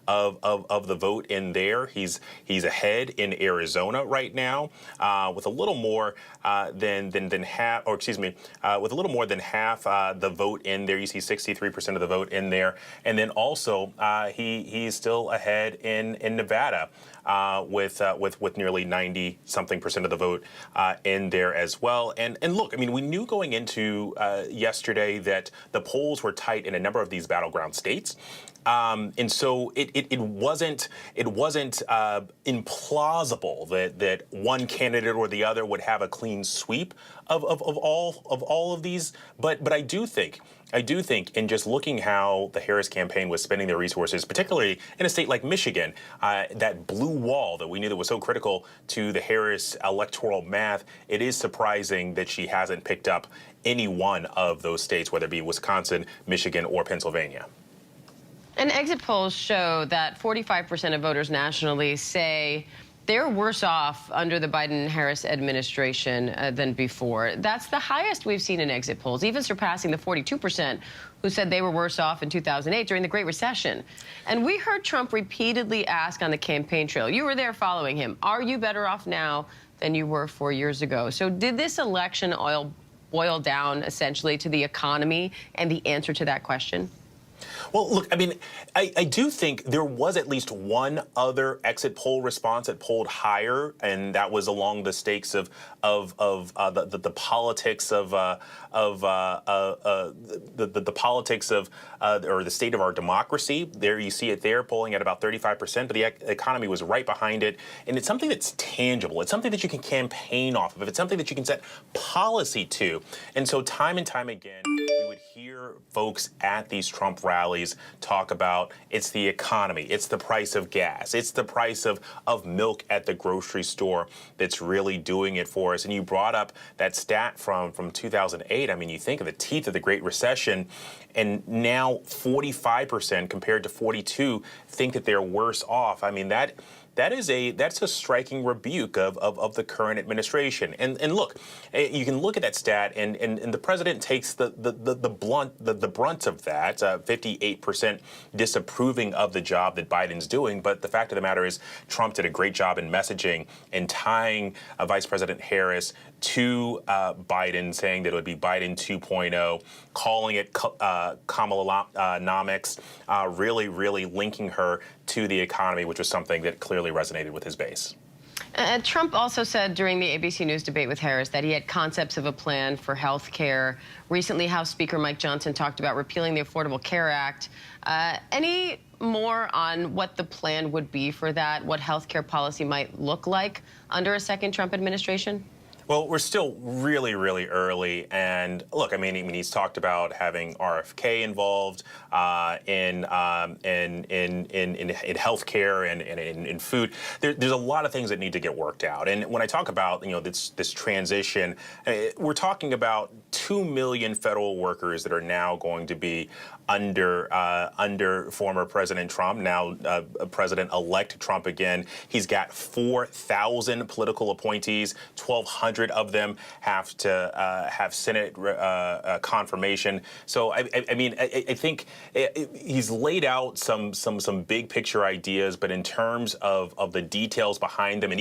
of the vote in there. He's ahead in Arizona right now with a little more than half, or excuse me, with a little more than half the vote in there. You see 63% of the vote in there, and then also he's still ahead in Nevada with nearly 90-something% of the vote in there as well. And look, I mean, we knew going into yesterday that the polls were tight in a number of these battleground states. And so it wasn't implausible that one candidate or the other would have a clean sweep of all of these. But I do think in just looking how the Harris campaign was spending their resources, particularly in a state like Michigan, that blue wall that we knew that was so critical to the Harris electoral math, it is surprising that she hasn't picked up any one of those states, whether it be Wisconsin, Michigan, or Pennsylvania. And exit polls show that 45% of voters nationally say they're worse off under the Biden-Harris administration than before. That's the highest we've seen in exit polls, even surpassing the 42% who said they were worse off in 2008 during the Great Recession. And we heard Trump repeatedly ask on the campaign trail, you were there following him, are you better off now than you were 4 years ago? So did this election boil down essentially to the economy and the answer to that question? Well, look, I mean, I do think there was at least one other exit poll response that polled higher, and that was along the stakes of the politics of the politics of or the state of our democracy. There you see it there, polling at about 35%, but the economy was right behind it, and it's something that's tangible. It's something that you can campaign off of. It's something that you can set policy to, and so time and time again, we would hear folks at these Trump rallies talk about it's the economy, it's the price of gas, it's the price of milk at the grocery store that's really doing it for us. And you brought up that stat from 2008. I mean, you think of the teeth of the Great Recession, and now 45% compared to 42 think that they're worse off. I mean, that's a striking rebuke of the current administration. And look, you can look at that stat, and the president takes the brunt of that, 58% disapproving of the job that Biden's doing. But the fact of the matter is, Trump did a great job in messaging and tying Vice President Harris to Biden, saying that it would be Biden 2.0, calling it Kamala-nomics, really linking her to the economy, which was something that clearly resonated with his base. Trump also said during the ABC News debate with Harris that he had concepts of a plan for health care. Recently, House Speaker Mike Johnson talked about repealing the Affordable Care Act. Any more on what the plan would be for that, what health care policy might look like under a second Trump administration? Well, we're still really early, and look, I mean, he's talked about having RFK involved in healthcare and in food. There's a lot of things that need to get worked out. And when I talk about this transition, we're talking about 2 million federal workers that are now going to be under former President Trump, now President-elect Trump again. He's got 4,000 political appointees. 1,200 of them have to have Senate confirmation. So I mean, I think he's laid out some big picture ideas, but in terms of the details behind them, and even